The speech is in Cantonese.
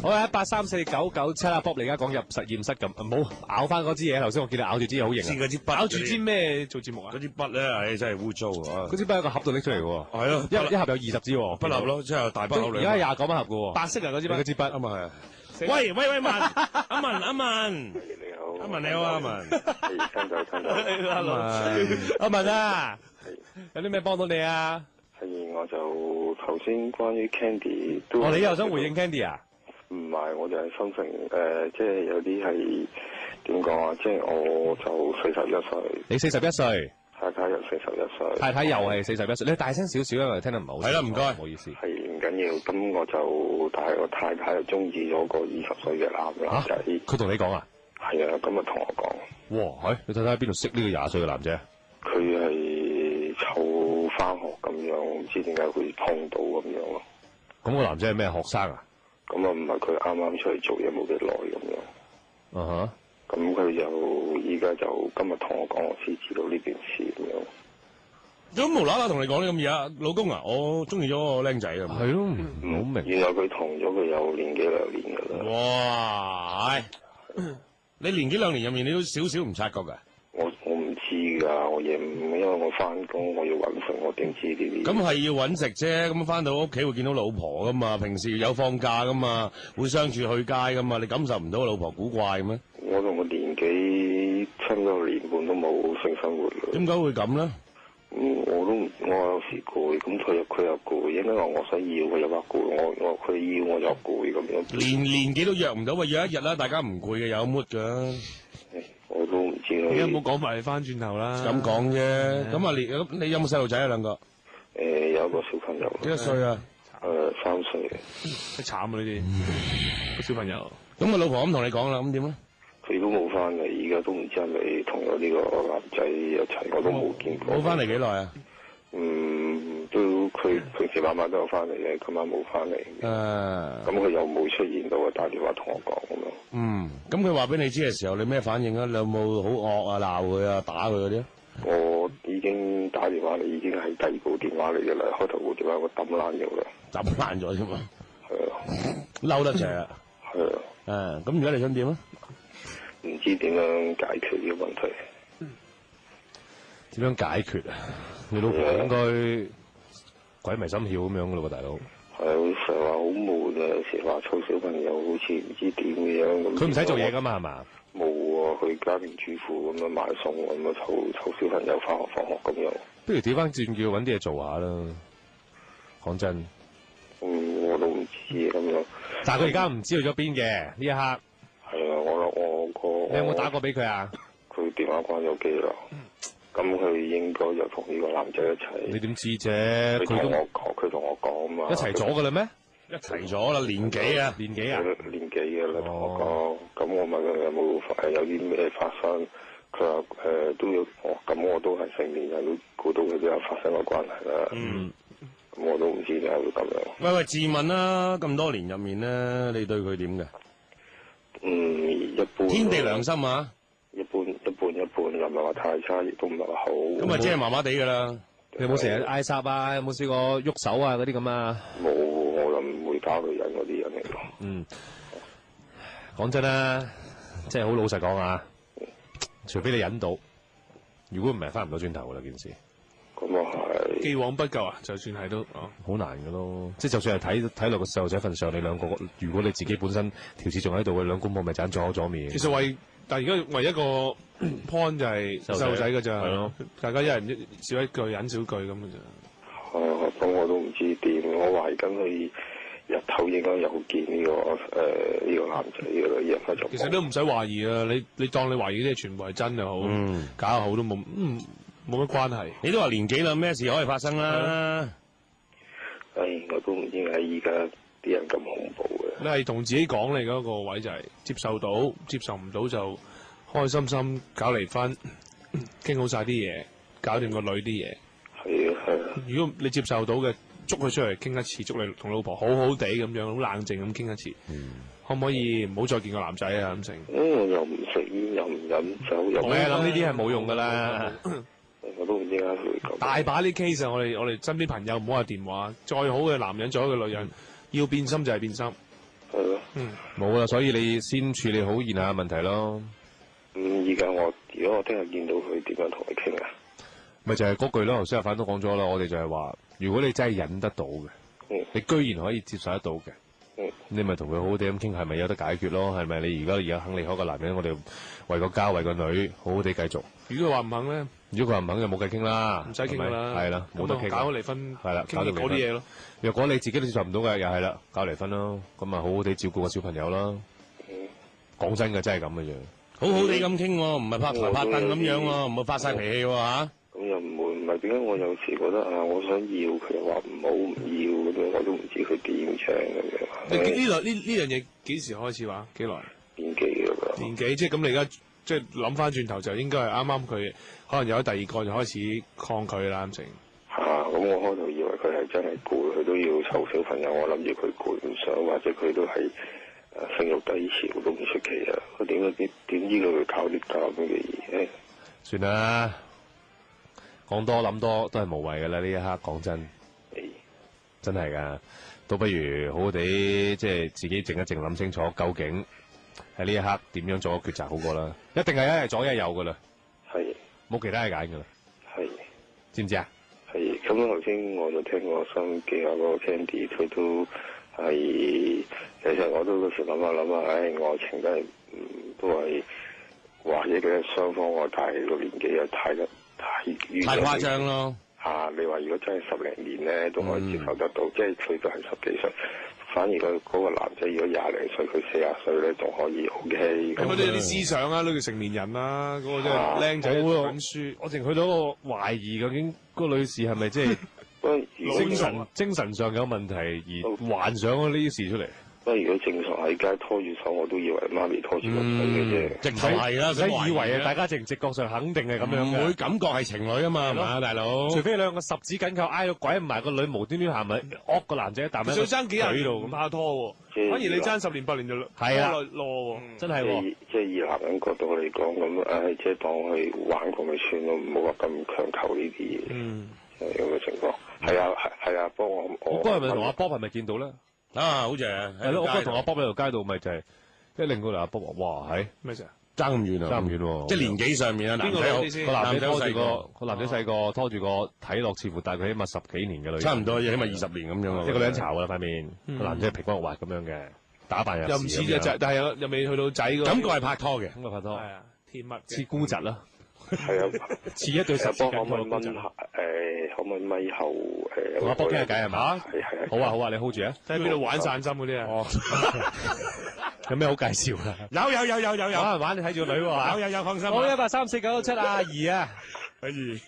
好啊，1834997啦，Bob 你而家講入實驗室咁，唔好咬翻嗰支嘢。頭先我見你咬住支嘢好型啊！嗰支筆，咬住支咩做節目啊？嗰支筆咧，唉，真係污糟啊！嗰支筆喺個盒度拎出嚟嘅喎。係咯，一盒有20支喎。筆盒咯，即係大筆盒嚟。而家係29蚊盒嘅喎。白色啊嗰支筆。嗰支筆啊嘛係。喂，文，阿文，你好，阿文你好啊，阿文。聽到。阿文啊，有啲咩幫到你啊？係我就頭先關於 Candy 都。你又想回應 Candy 啊？唔係，我就係心情即係有啲係點講啊？即係我就41歲。你41歲。太太又41歲。太太又係41歲。你大聲少少因為聽得唔好。係啦，唔該，唔好意思。係唔緊要，咁我就但係我太太又中意咗個20歲嘅男仔。佢同你講啊？係啊，咁啊同我講。哇，你太太喺邊度識呢個20歲嘅男仔？佢係湊翻學咁樣，唔知點解會碰到咁樣咯。咁個男仔係咩學生啊？咁啊唔係佢啱啱出嚟做嘢冇幾耐咁樣。啊哈。咁佢就依家就今日同我講，我先知道呢件事咁樣。咁無啦啦同你講呢咁嘢啊，老公啊，我中意咗個僆仔啊。係咯，唔好明。原來佢同咗佢有年幾兩年噶啦。哇！你年幾兩年入面，你都少少唔察覺噶？我唔知噶，因為我翻工，我要搵食，我點知呢啲？咁係要搵食啫，咁翻到屋企會見到老婆噶嘛，平時有放假噶嘛，會相處去街噶嘛，你感受唔到老婆古怪咩？我同佢年紀差唔多年半都冇性生活啦。點解會咁咧？我有時攰，咁佢又攰，應該話我想要佢又話攰，佢要我又攰咁樣。年紀都約唔到，喂，約一日啦，大家唔攰嘅有 mood 噶。我都唔知啦。你有冇講埋翻轉頭啦？咁講啫，咁啊你有冇細路仔啊兩個？有個小朋友。幾多歲啊？3歲。真慘啊呢啲個小朋友。咁個老婆咁同你講啦，咁點啊？佢都冇翻嚟，而家都唔知係咪同咗呢個男仔一齊，我都冇見過。冇翻嚟幾耐啊？都佢平時晚晚都有翻嚟嘅，今晚冇翻嚟。咁佢又冇出現到，打電話同我講咁樣。咁佢話俾你知嘅時候，你咩反應啊？你有冇好惡啊、鬧佢啊、打佢嗰啲？我已經打電話嚟，已經係第2部電話嚟嘅啦。開頭部電話我抌爛咗啦，抌爛咗添嘛。係啊，嬲得滯啊。係啊。咁而家你想點啊？唔知點樣解決呢個問題。點樣解決啊？你老婆應該鬼迷心竅咁樣噶咯喎，大佬。係啊，成日話好悶啊，有時話湊小朋友好似唔知點嘅樣咁。佢唔使做嘢噶嘛，係嘛？冇啊，佢家庭主婦咁樣買餸咁樣湊小朋友翻學放學咁樣。不如調翻轉叫佢搵啲嘢做下啦。講真。我都唔知咁樣。但係佢而家唔知去咗邊嘅呢一刻。係啊，你有冇打過俾佢啊？佢電話關咗機啦。咁佢應該就同呢個男仔一齊。你點知啫？佢同我講嘛。一齊咗噶啦咩？一齊咗啦，年幾啊？年幾啊？年幾嘅啦，同我講。咁我問佢有冇有啲咩發生？佢話都要。咁我都係成年人，都估到佢都有發生過關係啦。咁我都唔知點解會咁樣。喂，自問啦，咁多年入面咧，你對佢點嘅？一般。天地良心啊！一般，又唔係話太差，亦都唔係話好。咁啊，即係麻麻地噶啦。你有冇成日嗌霎啊？有冇試過喐手啊？嗰啲咁啊？冇，我又唔會搞女人嗰啲人嚟咯。講真啦，即係好老實講啊，除非你忍到，如果唔係翻唔到轉頭噶啦件事。咁啊係。既往不咎啊，就算係都好難噶咯。即係就算係睇落個細路仔份上，你兩個如果你自己本身條線仲喺度嘅，兩公婆咪盞左面。其實但係而家唯一個 point 就係細路仔㗎咋，係咯，大家一人少一句忍少句咁嘅咋。咁我都唔知點，我懷疑緊佢日頭應該有見呢個男仔嘅啦，而家就。其實都唔使懷疑啊，你當你懷疑啲嘢全部係真又好，假又好都冇乜關係。你都話年紀啦，咩事可以發生啦？我都唔知點解依家啲人咁恐怖嘅。你係同自己講你嗰個位就係接受到，接受唔到就開開心心搞離婚，傾好晒啲嘢，搞掂個女啲嘢。係啊。如果你接受到嘅，捉佢出嚟傾一次，捉你同老婆好好地咁樣，好冷靜咁傾一次。可唔可以唔好再見個男仔啊？咁成。我又唔食煙，又唔飲酒，又。我諗呢啲係冇用噶啦。我都唔知點解會咁。大把啲 case 啊！我哋身邊朋友唔好話電話，再好嘅男人，再好嘅女人，要變心就係變心。係咯。冇啦，所以你先處理好現下嘅問題咯。咁而家如果我聽日見到佢，點樣同佢傾啊？咪就係嗰句咯，頭先阿反都講咗啦，我哋就係話，如果你真係忍得到嘅，你居然可以接受得到嘅，你咪同佢好好地咁傾，係咪有得解決咯？係咪你而家肯離開個男人，我哋為個家為個女，好好地繼續。如果佢話唔肯咧，如果佢話唔肯就冇計傾啦，唔使傾㗎啦，係啦，冇得傾，搞離婚，係啦，傾嗰啲嘢咯。若果你自己都接受唔到嘅，又係啦，搞離婚咯，咁咪好好地照顧個小朋友啦。講真嘅，真係咁嘅樣。好好地咁傾喎，唔係拍台拍凳咁樣喎，唔好發晒脾氣喎嚇。咁又唔係點解我有時覺得啊，我想要佢又話唔好唔要咁樣，我都唔知佢點唱咁樣。呢樣嘢幾時開始話？幾耐？年紀㗎啦。年紀即係咁，你而家即係諗翻轉頭就應該係啱啱佢可能有咗第二個就開始抗拒啦，啱成。咁我開頭以為佢係真係攰，佢都要湊小朋友，我諗住佢攰唔想，或者佢都係性慾低潮都唔出奇啊！佢點知佢搞啲咁嘅嘢？算啦，講多諗多都係無謂㗎啦。呢一刻講真，真係㗎，倒不如好好地即係自己靜一靜諗清楚，究竟喺呢一刻點樣做個抉擇好過啦。一定係一係左一係右㗎啦，係冇其他嘢揀㗎啦，係知唔知啊？係咁頭先我就聽過收音機啊，嗰個 Candy 佢都係，其實我都嗰時諗下，愛情真係都係或者嘅雙方我大個年紀又太誇張咯。你話如果真係10零年咧，都可以接受得到，即係佢都係10幾歲。反而嗰個男仔如果20零歲，佢40歲咧，仲可以 OK。咁佢哋有啲思想啊，都叫成年人啦。嗰個真係僆仔揾書，我淨去到一個懷疑，究竟嗰個女士係咪即係精神上有問題而幻想咗呢啲事出嚟？不過如果正常喺街拖住手，我都以為媽咪拖住個仔嘅啫。直頭係啦，你以為啊？大家直覺上肯定係咁樣嘅，唔會感覺係情侶啊嘛，係嘛，大佬？除非兩個十指緊扣，挨到鬼唔埋，個女無端端行埋惡個男仔一啖喺仲爭幾廿年度咁拍拖喎，反而你爭10年8年就係啊囉喎，真係喎。即係以男人角度嚟講，咁即係當佢玩過咪算咯，唔好話咁強求呢啲嘢。係咁嘅情況。係啊，幫我嗰日咪同阿 Bob 係咪見到咧？好似係咯，我嗰日同阿 Bob 喺條街度，咪就係一令過嚟阿 Bob 話：哇，係咩事啊？爭咁遠啊！爭咁遠喎，即係年紀上面啊，男仔個男仔拖住個個男仔細個，拖住個睇落似乎大佢起碼10幾年嘅女，差唔多，起碼20年咁樣啊。即係個女人巢㗎啦塊面，個男仔皮光肉滑咁樣嘅，打扮又唔似隻仔，但係又未去到仔嗰個感覺係拍拖嘅，咁啊拍拖，係啊，甜蜜似姑侄啦，係啊，似一對十指緊扣嘅姑侄。可唔可以咪後同阿 Bob 傾下偈係嘛？係好啊，你 hold 住啊！睇喺邊度玩散針嗰啲啊？有咩好介紹啊？有，玩玩你睇住個女喎，有，放心。好1834997阿怡啊，阿怡。